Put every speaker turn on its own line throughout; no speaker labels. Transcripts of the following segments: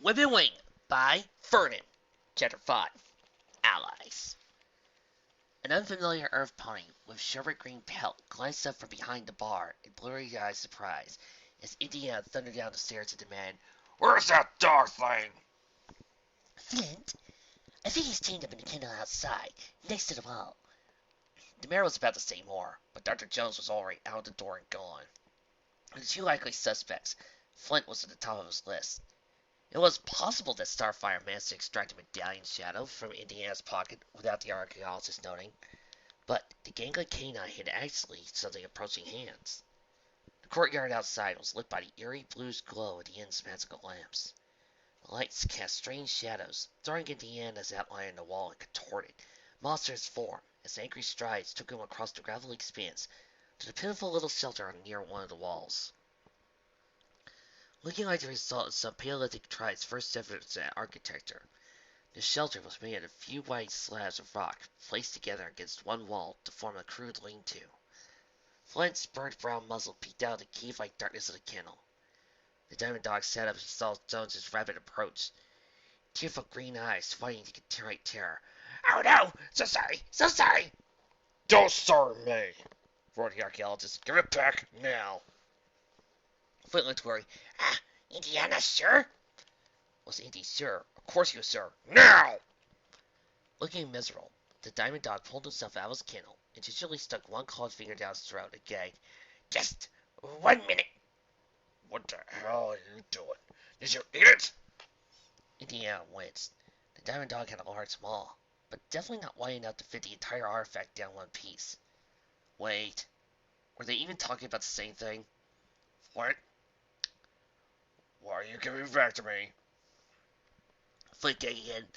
Women Wing by Vernon. Chapter 5 Allies. An unfamiliar earth pony with sherbet green pelt glanced up from behind the bar in blurry-eyed surprise as Indiana thundered down the stairs to demand, "Where's that dog thing?"
"Flint, I think he's chained up in the kennel outside, next to the wall."
The mayor was about to say more, but Dr. Jones was already out the door and gone. Of the two likely suspects, Flint was at the top of his list. It was possible that Starfire managed to extract a Medallion of Shadow from Indiana's pocket without the archaeologist noting, but the gangly canine had actually suddenly approaching hands. The courtyard outside was lit by the eerie bluish glow of the inn's magical lamps. The lights cast strange shadows, throwing Indiana's outline on the wall and contorted, monstrous form, as angry strides took him across the gravelly expanse to the pitiful little shelter near one of the walls. Looking like the result of some Paleolithic tribe's first efforts at architecture, the shelter was made out of a few white slabs of rock placed together against one wall to form a crude lean-to. Flint's burnt brown muzzle peeked out of the cave-like darkness of the kennel. The diamond dog sat up and saw Jones's rapid approach, tearful green eyes fighting to contain terror. "Oh no! So sorry! So sorry!"
"Don't sorry me!" roared the archaeologist. "Give it back now!"
Flint looked worried.
Indiana, sure?"
Was Indy sure? Of course he was sure.
"Now!"
Looking miserable, the diamond dog pulled himself out of his kennel and gingerly stuck one clawed finger down his throat and gagged.
"Just 1 minute."
"What the hell are you doing? Did you eat it?"
Indiana winced. The diamond dog had a large maw, but definitely not wide enough to fit the entire artifact down one piece. Wait, were they even talking about the same thing?
"What? Why are you giving it back to me?"
Flint gagged again.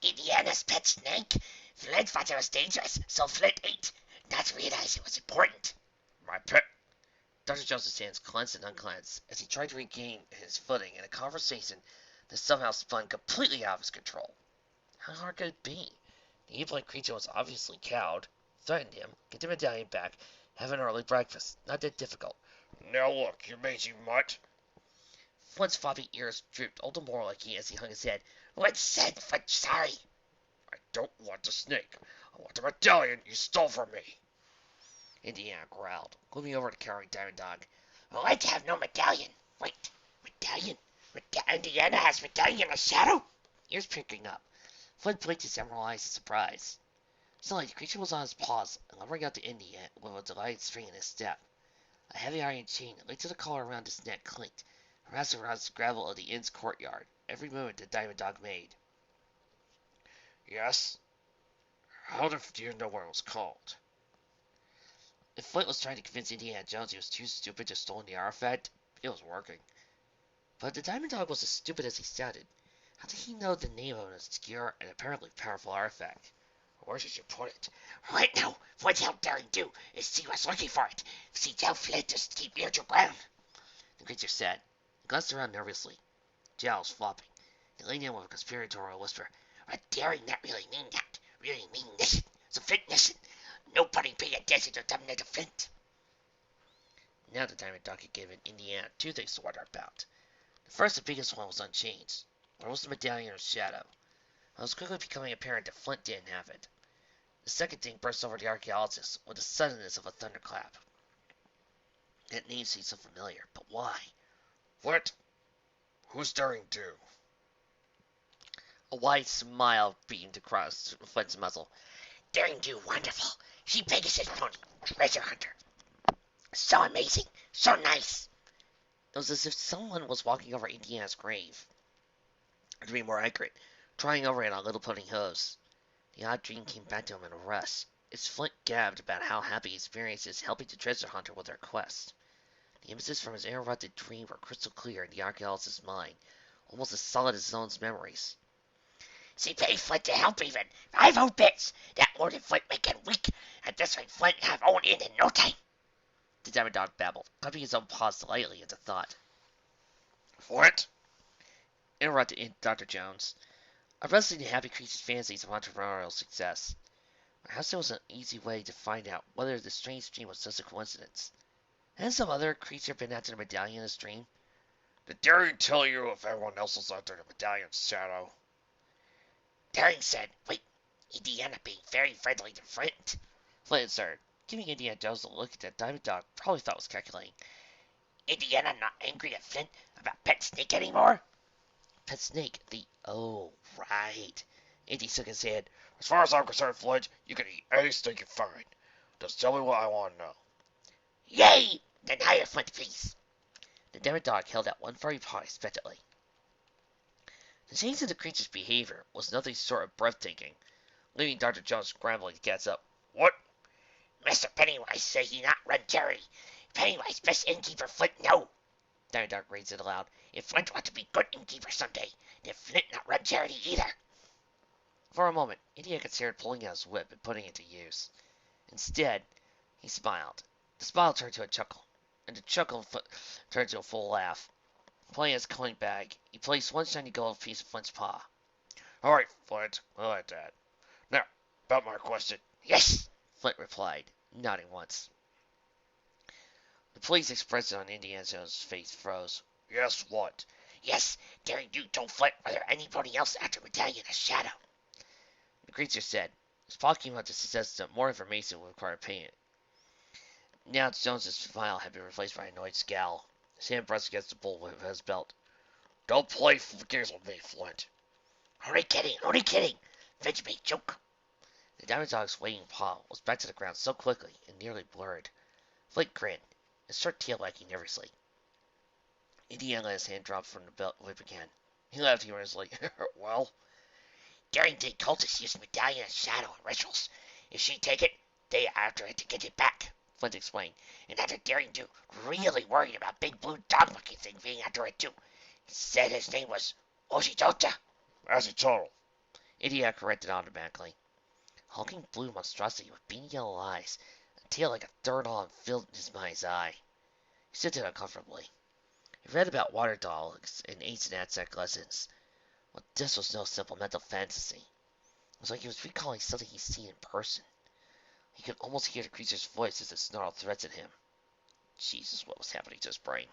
"Indiana's pet snake. Flint thought it was dangerous, so Flint ate. Not realize it was important."
"My pet—"
Dr. Jones's hands clenched and unclenched as he tried to regain his footing in a conversation that somehow spun completely out of his control. How hard could it be? The ape-like creature was obviously cowed, threatened him, get the medallion back, have an early breakfast. Not that difficult.
"Now look, you mangy mutt."
Flint's floppy ears drooped all the more like he as he hung his head.
"What said Flint sorry?"
"I don't want the snake. I want the medallion you stole from me."
Indiana growled, moving over to the cowering diamond dog.
"I'd have no medallion. Wait, medallion? Indiana has Medallion of Shadow?"
Ears pricking up, Flint blinked his emerald eyes in surprise. Suddenly the creature was on his paws and lumbering out to Indiana with a delighted spring in his step. A heavy iron chain that linked to the collar around his neck clinked, harassed around the gravel of the inn's courtyard, every movement the diamond dog made.
"Yes? How do you know what it was called?"
If Flint was trying to convince Indiana Jones he was too stupid to steal the artifact, it was working. But the diamond dog was as stupid as he sounded. How did he know the name of an obscure and apparently powerful artifact?
"Where did you put it?"
"Right now, what he'll daring do is see us looking for it. See, tell Flint to keep near to ground."
The creature said. He glanced around nervously, jowls flopping. He leaned in with a conspiratorial whisper.
"But daring not really mean that. Really mean listen. So Flint listen. Nobody pay attention to them little Flint."
Now the diamond dog had given Indiana two things to wonder about. The first and biggest one was unchanged. Where was the Medallion of Shadow? It was quickly becoming apparent that Flint didn't have it. The second thing burst over the archaeologist with the suddenness of a thunderclap. That name seemed so familiar, but why?
"What? Who's daring do?"
A wide smile beamed across Flint's muzzle.
"Daring do wonderful. She Pegasus pony. Treasure hunter. So amazing. So nice."
It was as if someone was walking over Indiana's grave. Or to be more accurate, trying over it on little pony hooves. The odd dream came back to him in a rush, as Flint gabbed about how happy he experienced helping the treasure hunter with their quest. The images from his interrupted dream were crystal clear in the archaeologist's mind, almost as solid as his own memories.
"She paid Flint to help even. 5 whole bits. That loaded Flint making weak. And this way Flint have owned in no time."
The diamond dog babbled, clapping his own paws delightedly at the thought.
"What?"
Interrupted Dr. Jones, addressing the happy creature's fancies of entrepreneurial success. Perhaps there was an easy way to find out whether the strange dream was just a coincidence. Hadn't some other creature been after the medallion in his dream?
Did Daring tell you if everyone else was under the Medallion of Shadow?
Daring said, wait, Indiana being very friendly to Flint.
Flint answered, giving Indiana Jones a look that Diamond Dog probably thought was calculating.
Indiana not angry at Flint about Pet Snake anymore?
Pet Snake, oh, right. Indy shook his head.
As far as I'm concerned, Flint, you can eat any steak you find. Just tell me what I want to know.
Yay! Then hire Flint, please.
The Diamond Dog held out one furry paw expectantly. The change in the creature's behavior was nothing short of breathtaking, leaving Dr. Jones scrambling to catch up.
What?
Mr. Pennywise says he not run charity. Pennywise best innkeeper Flint no.
Diamond Dog raised it aloud.
If Flint want to be good innkeeper someday, then Flint not run charity either.
For a moment, Indy considered pulling out his whip and putting it to use. Instead, he smiled. The smile turned to a chuckle, and the chuckle turned to a full laugh. Pulling his coin bag, he placed one shiny gold piece in Flint's paw.
All right, Flint, I like that. Now, about my question.
Yes,
Flint replied, nodding once. The pleased expression on Indiana Jones' face froze.
Yes, what?
Yes, Daring Do told Flint whether anybody else after Medallion of Shadow.
The creature said. His paw came out to suggest that more information would require payment. Now Jones's smile had been replaced by a annoyed scowl. His hand pressed against the bullwhip of his belt.
Don't play games with me, Flint.
Only kidding. Flint made joke.
The Diamond Dog's waving paw was back to the ground so quickly and nearly blurred. Flint grinned, his short tail wagging nervously. Indiana let his hand drop from the belt whip again. He laughed humorously.
Well?
Daring Did cultists use Medallion of Shadow in rituals. If she take it, they are after it to get it back,
Flint explained.
And after Daring Do really worried about big blue dog monkey thing being after it too. He said his name was Ahuizotl.
Ahuizotl.
Indiana corrected automatically. Hulking blue monstrosity with beady yellow eyes, a tail like a third arm filled his mind's eye. He stood there uncomfortably. He read about water dogs in ancient Aztec lessons, but this was no simple mental fantasy. It was like he was recalling something he'd seen in person. He could almost hear the creature's voice as it snarled threats at him. Jesus, what was happening to his brain?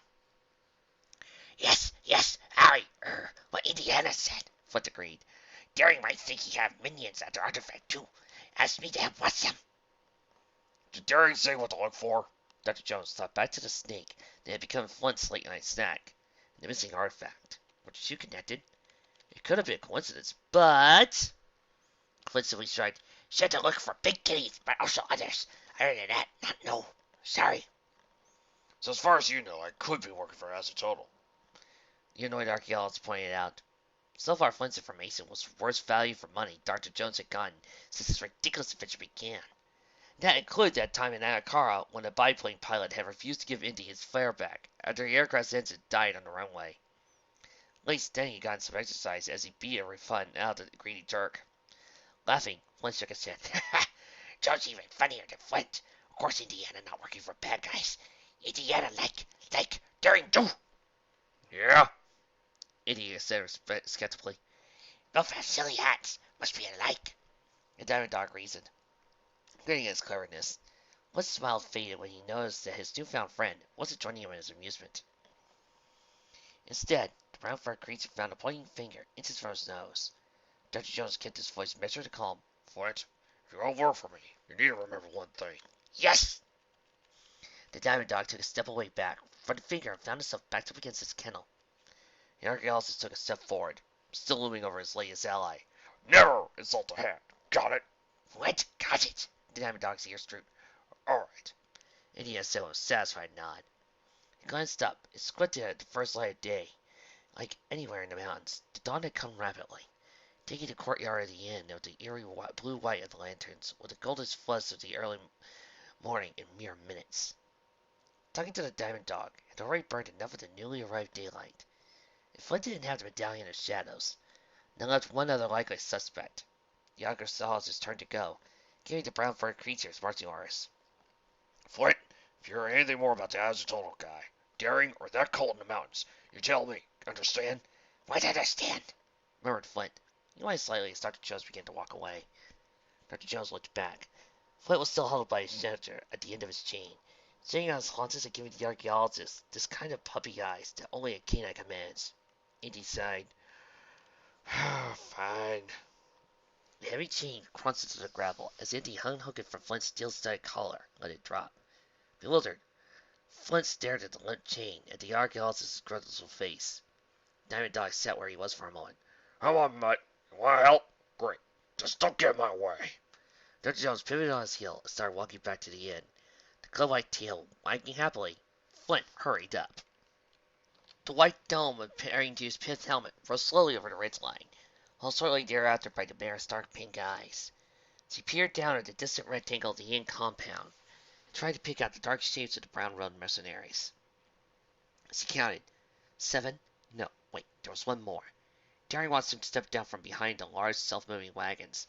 Yes, what Indiana said,
Flint agreed.
Daring might think he have minions at the artifact too. Asked me to help watch them.
Did Daring say what to look for?
Dr. Jones thought back to the snake that had become Flint's late night snack, and the missing artifact. Were the two connected? It could have been a coincidence, but... Flint simply shrugged.
Said to look for big kitties, but also others. Other than that, not no. Sorry.
So as far as you know, I could be working for Ahuizotl.
The annoyed archaeologist pointed out. So far, Flint's information was the worst value for money Dr. Jones had gotten since his ridiculous adventure began. That included that time in Ankara when a biplane pilot had refused to give Indy his flare back after the aircraft's engine died on the runway. At least then he got some exercise as he beat a refund out of the greedy jerk. Laughing, Flint shook his head.
Jones even funnier than Flint. Of course, Indiana not working for bad guys. Indiana like Daring Do.
Yeah?
Indy said skeptically.
Both have silly hats. Must be alike.
The Diamond Dog reasoned, grinning at his cleverness. Flint's smile faded when he noticed that his newfound friend wasn't joining him in his amusement. Instead, the brown-furred creature found a pointing finger inches from his nose. Dr. Jones kept his voice measured and calm.
Flint, if you're going to work for me, you need to remember one thing.
Yes.
The Diamond Dog took a step away back from the finger and found himself backed up against his kennel. The archaeologist took a step forward, still looming over his latest ally.
Never insult a hand. Got it?
What? Got it.
The Diamond Dog's ears drooped.
All right.
Indiana said with a satisfied nod. He glanced up and squinted at the first light of day. Like anywhere in the mountains, the dawn had come rapidly, taking the courtyard of the inn with the eerie blue-white of the lanterns, with the golden flush of the early morning in mere minutes. Talking to the Diamond Dog had already burned enough of the newly arrived daylight. If Flint didn't have the Medallion of Shadows, then left one other likely suspect. The archaeologist turned to go, giving the brown-furred creature's marching orders.
Flint, if you hear anything more about the Ahuizotl guy, Daring, or that cult in the mountains, you tell me. Understand?
What understand?
Murmured Flint. He whined slightly as Dr. Jones began to walk away. Dr. Jones looked back. Flint was still held by his shelter at the end of his chain, Sitting on his haunches and giving the archaeologist this kind of puppy eyes that only a canine commands. Indy sighed.
Fine.
The heavy chain crunched into the gravel as Indy unhooked it from Flint's steel-studded collar and let it drop. Bewildered, Flint stared at the limp chain at the archaeologist's grizzled face. Diamond Dog sat where he was for a moment.
Come on, Mutt. You want to help? Great. Just don't get in my way.
Dr. Jones pivoted on his heel and started walking back to the inn. The club-like tail wagging happily, Flint hurried up. The white dome of Parrington's pith helmet rose slowly over the ridge line, while shortly thereafter by the mare's dark pink eyes. As he peered down at the distant rectangle of the inn compound, tried to pick out the dark shapes of the brown-robed mercenaries. As he counted, 7, no, wait, there was one more. Daring watched him step down from behind the large self-moving wagons,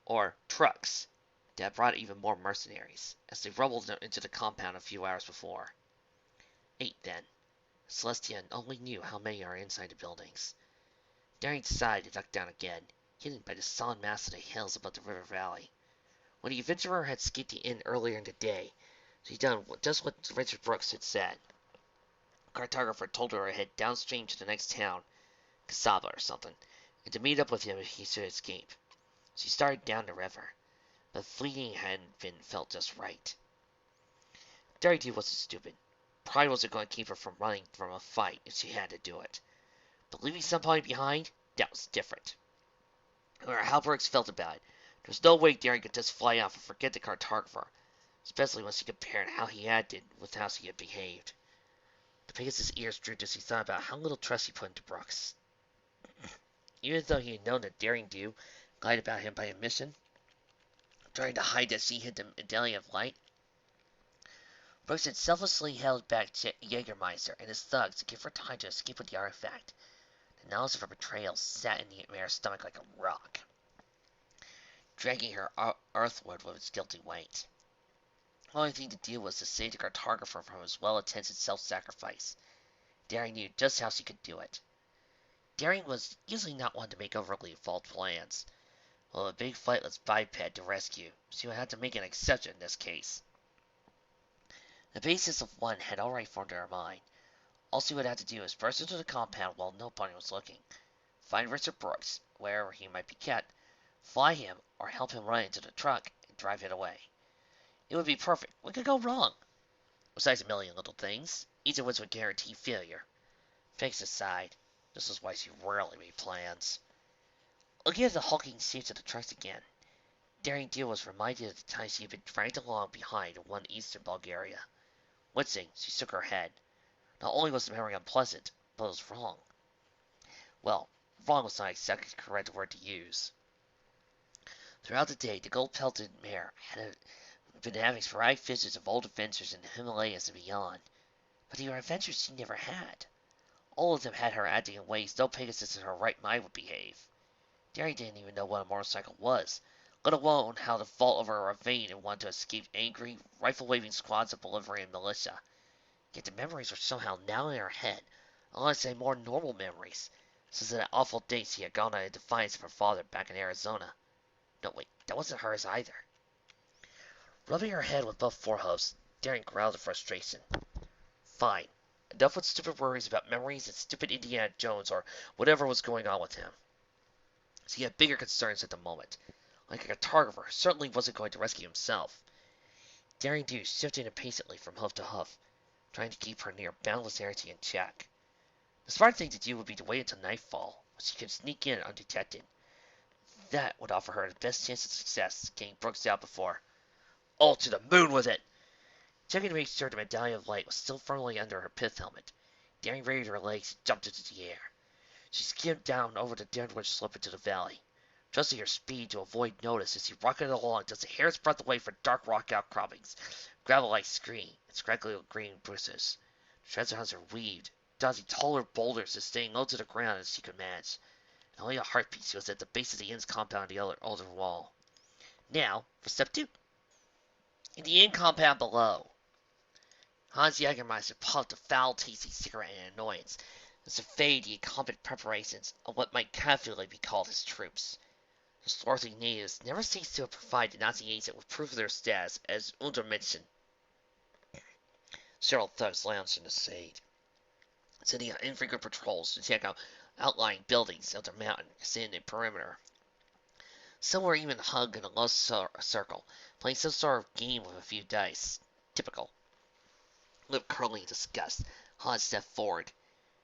or trucks, that brought even more mercenaries, as they rumbled into the compound a few hours before. 8, then. Celestia only knew how many are inside the buildings. Daring sighed and ducked down again, hidden by the solid mass of the hills above the river valley. When the adventurer had escaped the inn earlier in the day, she had done just what Richard Brooks had said. The cartographer told her to head downstream to the next town, Casaba or something, and to meet up with him if he should escape. She started down the river, but fleeing hadn't been felt just right. Darity wasn't stupid. Pride wasn't going to keep her from running from a fight if she had to do it. But leaving somebody behind, that was different. No matter how Brooks felt about it, there was no way Daring could just fly off and forget the cartographer, especially when she compared how he acted with how she had behaved. The Pegasus' ears drooped as he thought about how little trust he put into Brooks. Even though he had known that Daring Do lied about him by omission, trying to hide that she hid the Medallion of Light, Brooks had selflessly held back Jägermeister and his thugs to give her time to escape with the artifact. The knowledge of her betrayal sat in the mare's stomach like a rock, dragging her earthward with its guilty weight. The only thing to do was to save the cartographer from his well-attended self-sacrifice. Daring knew just how she could do it. Daring was usually not one to make overly involved plans. While a big flightless biped to rescue, she would have to make an exception in this case. The basis of one had already formed in her mind. All she would have to do is burst into the compound while nobody was looking, find Richard Brooks, wherever he might be kept, fly him, or help him run into the truck and drive it away. It would be perfect. What could go wrong? Besides a million little things, each of which would guarantee failure. Pegasus sighed. This was why she rarely made plans. Looking at the hulking shapes of the trucks again, Daring Do was reminded of the time she had been dragged along behind in one eastern Bulgaria. Wincing, she shook her head. Not only was the memory unpleasant, but it was wrong. Well, wrong was not exactly the correct word to use. Throughout the day, the gold-pelted mare had been having sporadic visions of old adventures in the Himalayas and beyond, but they were adventures she never had. All of them had her acting in ways no Pegasus in her right mind would behave. Daring didn't even know what a motorcycle was, let alone how to vault over a ravine and want to escape angry, rifle-waving squads of Bolivian militia. Yet the memories were somehow now in her head, unless they more normal memories, since that awful day she had gone out in defiance of her father back in Arizona. No, wait, that wasn't hers either. Rubbing her head with both forehooves, Daring growled in frustration. Fine. Enough with stupid worries about memories and stupid Indiana Jones or whatever was going on with him. She had bigger concerns at the moment. Like a cartographer, certainly wasn't going to rescue himself. Daring Do shifted impatiently from hoof to hoof, trying to keep her near boundless energy in check. The smart thing to do would be to wait until nightfall, when she could sneak in undetected. That would offer her the best chance of success, getting Brooks out before. All to the moon with it! Checking to make sure the Medallion of Light was still firmly under her pith helmet, Daring raised her legs and jumped into the air. She skimmed down over the downward slope into the valley, trusting her speed to avoid notice as she rocketed along just a hair's breadth away from dark rock outcroppings, gravel-like scree, and scraggly green bushes. The treasure hunter weaved, dodging taller boulders and staying low to the ground as she could manage. And only a heartbeat she was at the base of the inn's compound on the other wall. Now, for step 2. In the inn compound below, Hans Jägermeister puffed a foul-tasting cigarette in annoyance and surveyed the incumbent preparations of what might confidently be called his troops. The swarthy natives never ceased to provide the Nazi agent with proof of their status as Untermenschen. Several thugs lounged in the shade, sending out infrequent patrols to check out outlying buildings of the mountain extending the perimeter. Some were even hung in a low circle, playing some sort of game with a few dice. Typical. Lip curling in disgust, Hans stepped forward.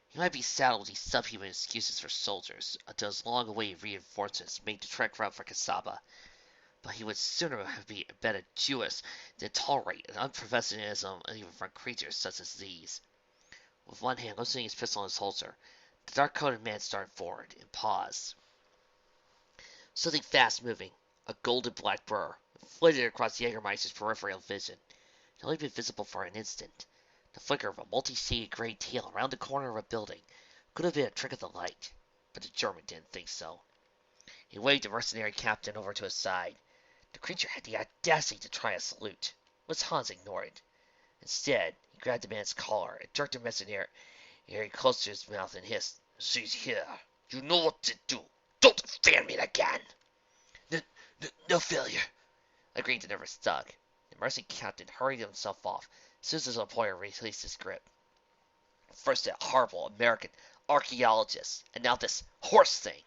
He might be saddled with these subhuman excuses for soldiers until his long-awaited reinforcements made the trek round for Kasaba, but he would sooner have been a Jewess than tolerate an unprofessionalism even from creatures such as these. With one hand loosening his pistol in his holster, the dark-coated man started forward and paused. Something fast-moving, a golden-black burr, flitted across Jägermeister's peripheral vision. It had only been visible for an instant. The flicker of a multi-shaded gray tail around the corner of a building could have been a trick of the light, but the German didn't think so. He waved the mercenary captain over to his side. The creature had the audacity to try a salute, which Hans ignored. Instead, he grabbed the man's collar and jerked the mercenary close to his mouth and hissed,
"See here, you know what to do. Don't fan me again."
No failure, agreed the nervous thug. The mercenary captain hurried himself off as soon as his employer released his grip. First that horrible American archaeologist, and now this horse thing.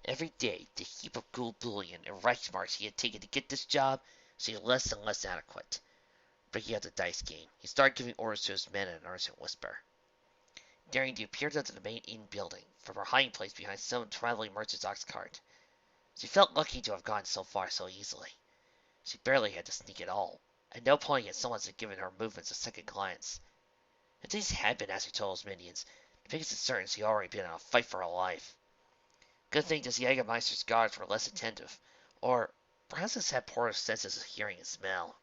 Every day, the heap of gold bullion and Reichsmarks he had taken to get this job seemed less and less adequate. Breaking out the dice game, he started giving orders to his men in an urgent whisper. Daring to appear into the main inn building from her hiding place behind some traveling merchant's ox cart. She felt lucky to have gone so far so easily. She barely had to sneak at all, and no pony had so much as given her movements a second glance. If these had been Ahuizotl's minions, the biggest concern she had already been in a fight for her life. Good thing the Jägermeister's guards were less attentive, or perhaps this had poorer senses of hearing and smell.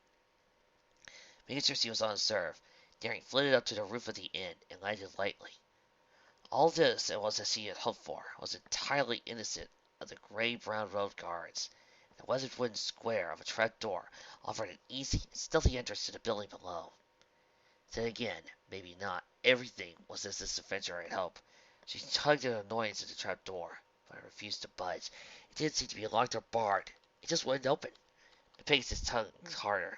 Making sure she was unobserved, Daring flitted up to the roof of the inn and landed lightly. All this it was as she had hoped for, was entirely innocent of the gray-brown road guards. The weathered wooden square of a trap door offered an easy and stealthy entrance to the building below. Then again, maybe not everything was as this adventurer had hoped. She tugged in annoyance at the trap door, but it refused to budge. It didn't seem to be locked or barred. It just wouldn't open. It pinched his tongue harder.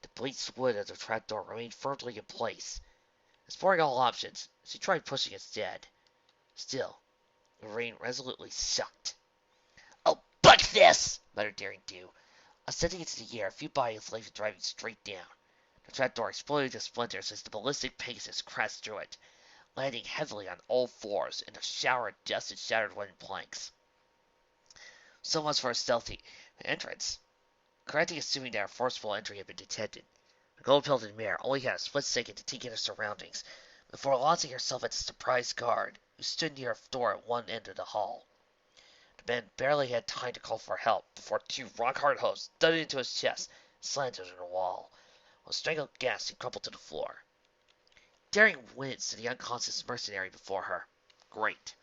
The bleached wood of the trap door remained firmly in place. Exploring all options, she tried pushing instead. Still, it remained resolutely shut.
"Oh, buck this!"
muttered Daring Do. Ascending into the air, a few bodies lay driving straight down. The trapdoor exploded to splinters as the ballistic Pegasus crashed through it, landing heavily on all fours in a shower of dust and shattered wooden planks. So much for a stealthy entrance. Correctly assuming that her forceful entry had been detected, the gold-pelted mare only had a split second to take in her surroundings before launching herself at the surprised guard, who stood near a door at one end of the hall. The man barely had time to call for help before two rock-hard hoofs thudded into his chest and slammed into the wall. With a strangled gasp, he crumpled to the floor. Daring winced at the unconscious mercenary before her. Great.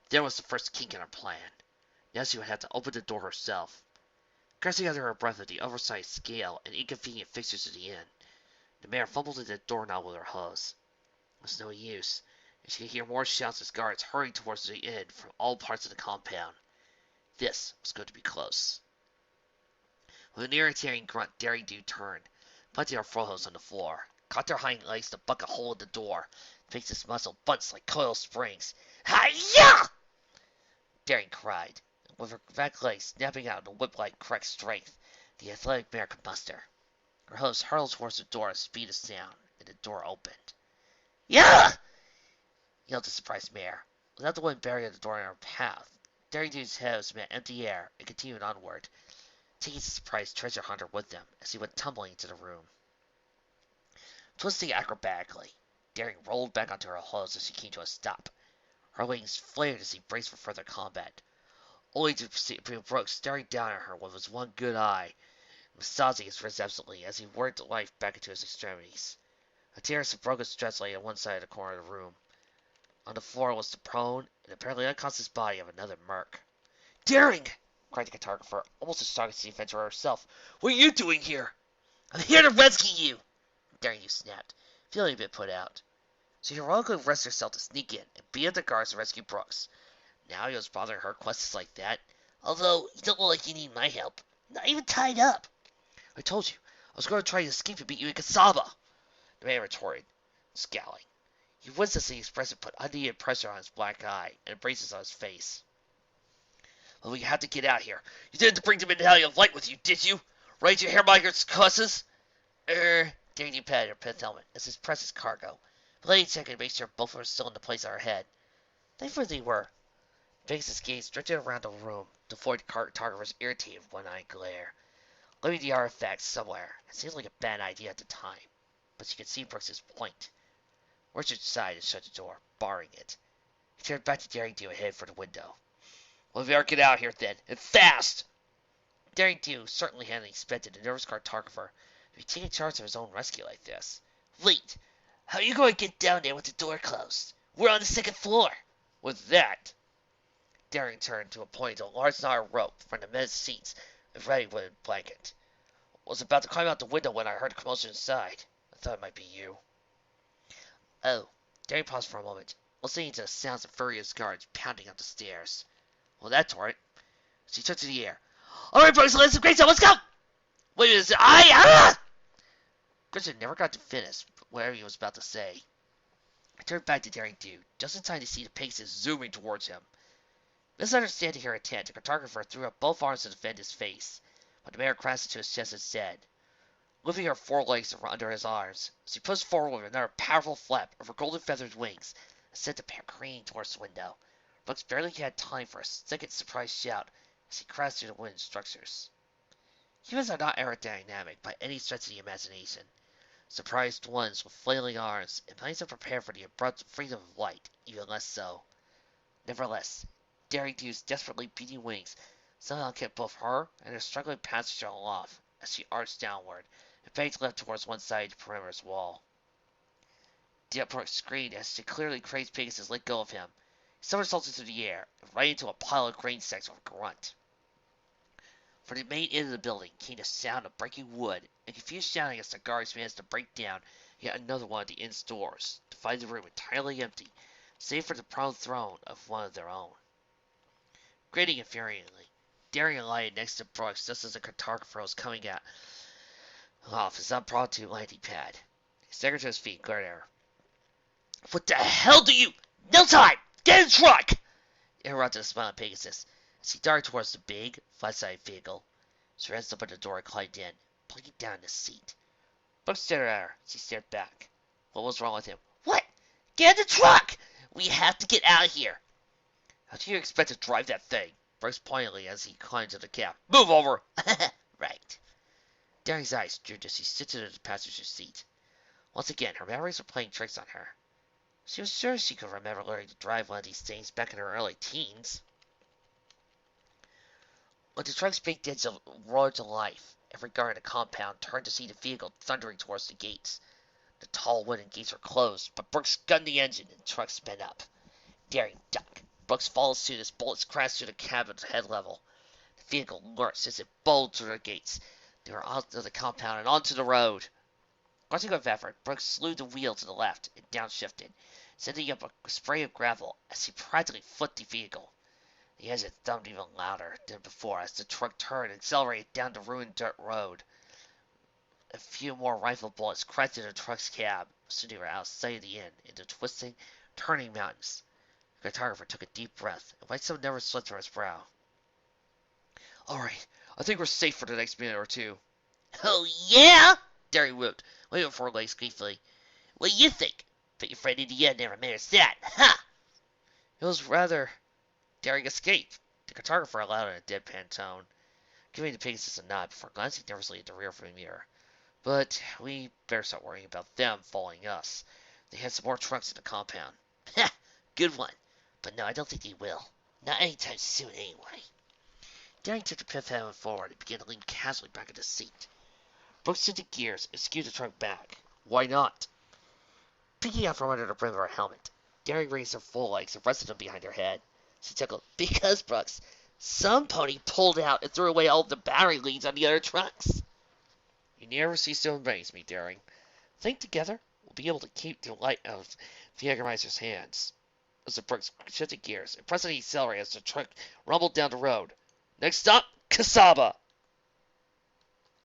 There was the first kink in her plan. Now she would have to open the door herself. Cursing under her breath at the oversized scale and inconvenient fixtures of the inn, the mare fumbled at the doorknob with her hose. It was no use, and she could hear more shouts as guards hurried towards the inn from all parts of the compound. This was going to be close. With an irritating grunt, Daring Do turned, planted her forehose on the floor, caught their hind legs to buck a hole in the door, faced his muscle bunched like coil springs.
"Hi-ya!"
Daring cried, and with her back legs snapping out in a whip-like correct strength, the athletic mare could muster. Her hooves hurtled towards the door at speed of sound, and the door opened.
"Yeah!"
Yelled the surprised mare. Without the wind barrier the door in her path, Daring Do's hooves met empty air and continued onward, taking the surprised treasure hunter with them as he went tumbling into the room. Twisting acrobatically, Daring rolled back onto her hose as she came to a stop. Her wings flared as he braced for further combat, only to see Brooks staring down at her with his one good eye, massaging his wrist absently as he worked life back into his extremities. A terrace of broken stretch lay on one side of the corner of the room. On the floor was the prone and apparently unconscious body of another merc.
"Daring!"
cried the cartographer, almost as shocked as the adventurer herself. "What are you doing here?"
"I'm here to rescue you!"
Daring You snapped, feeling a bit put out. She heroically risked herself to sneak in and beat up the guards to rescue Brooks. Now he was bothering her questions like that.
"Although you don't look like you need my help. Not even tied up."
"I told you, I was going to try to escape and beat you in Kasaba." the man retorted, scowling. He winced as the expression put unneeded pressure on his black eye and braces on his face. Well, we have to get out here. You didn't bring the Medallion of Light with you, did you? Ready to hear my cusses? Daring patted her pith helmet as he pressed his cargo. Playing second to make sure both were still in the place on her head. Thankfully they were. Vegas' gaze drifted around the room to avoid the cartographer's irritated one-eyed glare. Leaving the artifacts somewhere, it seemed like a bad idea at the time, but she could see Brooks's point. Richard sighed and shut the door, barring it. He turned back to Daring Do and headed for the window. Well, we better get out here then, and fast! Daring Do certainly hadn't expected the nervous cartographer to be taking charge of his own rescue like this. Wait, how are you going to get down there with the door closed? We're on the second floor. With that, Daring turned to a point to a large knot of rope from the men's seats and ready wooden blanket. I was about to climb out the window when I heard a commotion inside. I thought it might be you. Oh, Daring paused for a moment, listening to the sounds of furious guards pounding up the stairs. Well, that tore it. She took to the air. All right, boys, let's great, so let's go! Wait a minute, Richard never got to finish whatever he was about to say. He turned back to Daring Do, just in time to see the Pegasus zooming towards him. Misunderstanding her intent, the cartographer threw up both arms to defend his face, but the mare crashed into his chest and said, lifting her forelegs under his arms, she pushed forward with another powerful flap of her golden feathered wings and sent the pair careening towards the window. Brooks barely had time for a second surprised shout as he crashed through the wooden structures. Humans are not aerodynamic by any stretch of the imagination. Surprised ones with flailing arms, and planes are prepared for the abrupt freedom of light, even less so. Nevertheless, Daring Do's desperately beating wings somehow kept both her and her struggling passenger aloft as she arched downward and banked left towards one side of the perimeter's wall. Brooks screamed as the clearly crazed Pegasus let go of him. He somersaulted through the air and right into a pile of grain sacks with a grunt. From the main end of the building came the sound of breaking wood and confused shouting as the guards managed to break down yet another one of the inn's doors to find the room entirely empty, save for the prone throne of one of their own. Grinning infuriatingly, Daring alighted next to Brooks just as the cartographer was coming out off his impromptu landing pad. He staggered to his feet and glared at her. What the hell do you... No time! Get in the truck! Interrupted the smiling Pegasus as he darted towards the big, flat-sided vehicle. She ran up at the door and climbed in, plunging down in the seat. Brooks stared at her as he stared back. What was wrong with him? What? Get in the truck! We have to get out of here! How do you expect to drive that thing? Brooks pointedly as he climbed to the cab. Move over! Right. Daring's eyes drooped as she sit into the passenger seat. Once again, her memories were playing tricks on her. She was sure she could remember learning to drive one of these things back in her early teens. When the truck's big engine roared to life, every guard in the compound turned to see the vehicle thundering towards the gates. The tall wooden gates were closed, but Brooks gunned the engine and the truck sped up. Daring ducked. Brooks followed suit as bullets crashed through the cabin's head level. The vehicle lurched as it bowled through the gates. They were out of the compound and onto the road. Grunting with effort, Brooks slewed the wheel to the left and downshifted, sending up a spray of gravel as he practically flipped the vehicle. The engine thumped even louder than before as the truck turned and accelerated down the ruined dirt road. A few more rifle bullets crashed into the truck's cab, soon they were outside the inn into twisting, turning mountains. The cartographer took a deep breath and wiped some nervous sweat from his brow. All right, I think we're safe for the next minute or two. Oh, yeah? Daring whooped, waving forelegs gleefully. What do you think? Bet your friend Indiana never managed that, ha! It was rather... Daring escaped. The cartographer allowed in a deadpan tone, giving the Pegasus a nod before glancing nervously at the rearview mirror. But we better start worrying about them following us. They had some more trucks in the compound. Ha! Good one. But no, I don't think they will. Not anytime soon, anyway. Daring took the pith helmet forward and began to lean casually back in the seat. Brooks shifted gears and skewed the truck back. Why not? Peeking out from under the brim of her helmet, Daring raised her forelegs and rested them behind her head. She chuckled. Because, Brooks, some pony pulled out and threw away all the battery leads on the other trucks. You never cease to amaze me, Daring. Think together, we'll be able to keep the light out of the Jägermeister's hands. As the Brooks shifted gears and pressed the accelerator as the truck rumbled down the road. Next stop, Casaba!